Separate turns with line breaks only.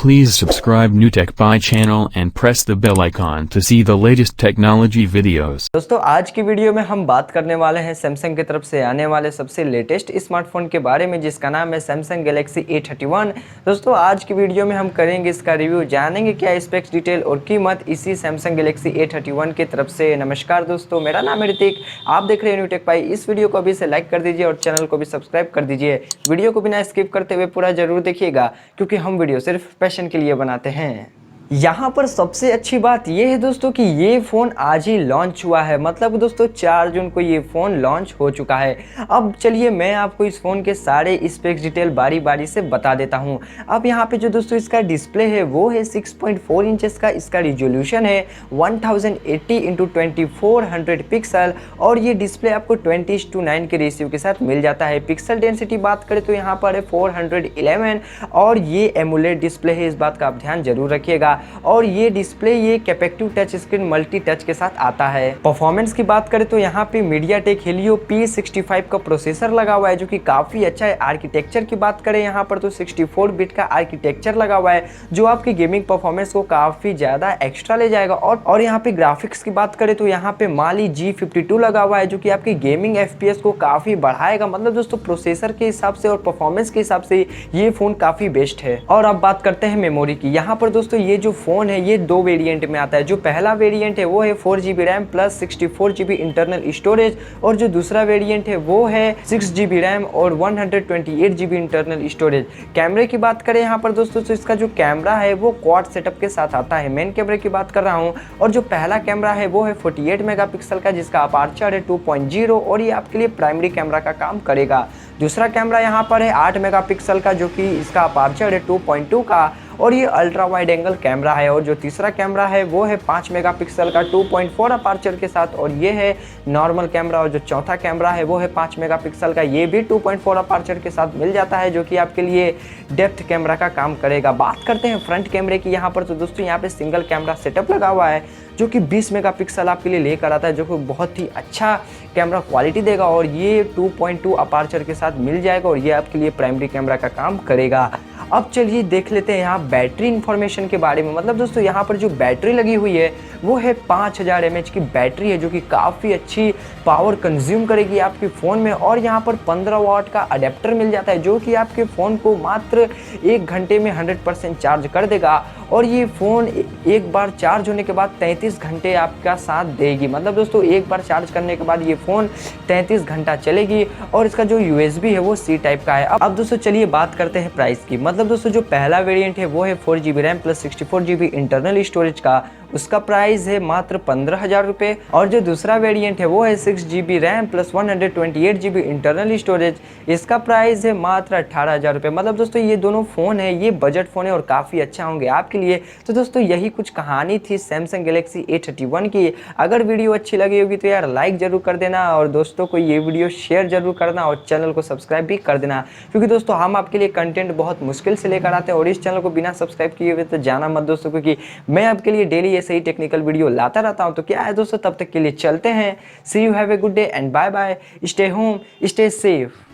Please subscribe Newtechpie channel and press the bell icon to see the latest technology videos।
दोस्तों आज की video में हम बात करने वाले हैं सैमसंग की तरफ से आने वाले सबसे लेटेस्ट स्मार्टफोन के बारे में, जिसका नाम है सैमसंग गैलेक्सी A31। दोस्तों आज की वीडियो में हम करेंगे इसका रिव्यू, जानेंगे क्या स्पेक्स, डिटेल और कीमत इसी सैमसंग गैलेक्सी A31 की तरफ से। नमस्कार दोस्तों, मेरा नाम है ऋतिक, आप देख रहे हैं न्यूटेक। इस वीडियो को अभी से लाइक कर दीजिए और चैनल को भी सब्सक्राइब कर दीजिए। वीडियो को बिना स्किप करते हुए पूरा जरूर देखिएगा, क्योंकि हम वीडियो सिर्फ पैशन के लिए बनाते हैं। यहाँ पर सबसे अच्छी बात ये है दोस्तों कि ये फ़ोन आज ही लॉन्च हुआ है, मतलब दोस्तों 4 जून को ये फ़ोन लॉन्च हो चुका है। अब चलिए मैं आपको इस फ़ोन के सारे स्पेक्स डिटेल बारी बारी से बता देता हूँ। अब यहाँ पे जो दोस्तों इसका डिस्प्ले है वो है 6.4 इंचेस का, इसका रिजोल्यूशन है 1080x2400 पिक्सल और ये डिस्प्ले आपको 20:9 के रेशियो के साथ मिल जाता है। पिक्सल डेंसिटी बात करें तो यहाँ पर है 411 और ये एमुलेट डिस्प्ले है, इस बात का आप ध्यान जरूर रखिएगा। और ये डिस्प्ले ये कैपेक्टिव टच स्क्रीन मल्टी टच के साथ आता है। परफॉर्मेंस की बात करें तो यहाँ पे मीडियाटेक हेलियो P65 का प्रोसेसर लगा हुआ है, जो कि काफी अच्छा है। आर्किटेक्चर की बात करें यहाँ पर तो 64 बिट का आर्किटेक्चर लगा हुआ है, जो आपकी गेमिंग परफॉर्मेंस को काफी ज्यादा एक्स्ट्रा ले जाएगा। और यहाँ पे ग्राफिक्स की बात करें तो यहाँ पे माली G52 लगा हुआ है, जो कि आपकी गेमिंग FPS को काफी बढ़ाएगा। मतलब दोस्तों प्रोसेसर के हिसाब से और परफॉर्मेंस के हिसाब से ये फोन काफी बेस्ट है। और अब बात करते हैं मेमोरी की। यहाँ पर दोस्तों ये जो फोन है ये 2 वेरिएंट में आता है। जो पहला वेरिएंट है वो है 4GB RAM plus 64GB internal storage, और जो दूसरा वेरिएंट है वो है 6GB रैम और 128GB इंटरनल स्टोरेज। कैमरे की बात करें यहाँ पर दोस्तों तो इसका जो कैमरा है वो क्वाड सेटअप के साथ आता है। मेन कैमरे की बात कर रहा हूँ, और जो पहला कैमरा है वो है 48 मेगापिक्सल का, जिसका अपर्चर है 2.0 और ये आपके लिए प्राइमरी कैमरा का काम करेगा। दूसरा कैमरा यहाँ पर है 8 मेगापिक्सल का, जो कि इसका अपर्चर है 2.2 का और ये अल्ट्रा वाइड एंगल कैमरा है। और जो तीसरा कैमरा है वो है 5 मेगापिक्सल का 2.4 अपर्चर के साथ, और ये है नॉर्मल कैमरा। और जो चौथा कैमरा है वो है 5 मेगापिक्सल का, ये भी 2.4 अपर्चर के साथ मिल जाता है, जो कि आपके लिए डेप्थ कैमरा का काम करेगा। बात करते हैं फ्रंट कैमरे की यहाँ पर तो दोस्तों यहाँ पे सिंगल कैमरा सेटअप लगा हुआ है, जो कि 20 मेगापिक्सल आपके लिए लेकर आता है, जो कि बहुत ही अच्छा कैमरा क्वालिटी देगा। और ये 2.2 अपर्चर के साथ मिल जाएगा और ये आपके लिए प्राइमरी कैमरा का काम करेगा। अब चलिए देख लेते हैं यहाँ बैटरी इंफॉर्मेशन के बारे में। मतलब दोस्तों यहाँ पर जो बैटरी लगी हुई है वो है 5000 mAh की बैटरी है, जो कि काफ़ी अच्छी पावर कंज्यूम करेगी आपके फ़ोन में। और यहाँ पर 15 वाट का अडेप्टर मिल जाता है, जो कि आपके फ़ोन को मात्र 1 घंटे में 100% चार्ज कर देगा। और ये फ़ोन एक बार चार्ज होने के बाद 33 घंटे आपका साथ देगी। मतलब दोस्तों एक बार चार्ज करने के बाद ये फ़ोन 33 घंटा चलेगी। और इसका जो USB है वो C टाइप का है। अब दोस्तों चलिए बात करते हैं प्राइस की। मतलब दोस्तों जो पहला वेरिएंट है वो है 4GB RAM plus 64GB internal storage का, उसका प्राइस है मात्र 15,000 रुपये। और जो दूसरा वेरिएंट है वो है 6GB RAM plus 128GB internal storage, इसका प्राइस है मात्र 18,000 रुपये। मतलब दोस्तों ये दोनों फ़ोन है ये बजट फ़ोन है और काफ़ी अच्छा होंगे आपके लिए। तो दोस्तों यही कुछ कहानी थी सैमसंग गैलेक्सी A31 की। अगर वीडियो अच्छी लगी होगी तो यार लाइक ज़रूर कर देना, और दोस्तों को ये वीडियो शेयर ज़रूर करना, और चैनल को सब्सक्राइब भी कर देना, क्योंकि दोस्तों हम आपके लिए कंटेंट बहुत मुश्किल से लेकर आते हैं। और इस चैनल को बिना सब्सक्राइब किए हुए तो जाना मत दोस्तों, क्योंकि मैं आपके लिए डेली सही टेक्निकल वीडियो लाता रहता हूं। तो क्या है दोस्तों, तब तक के लिए चलते हैं। See you, have a good day and bye bye. Stay home, stay safe.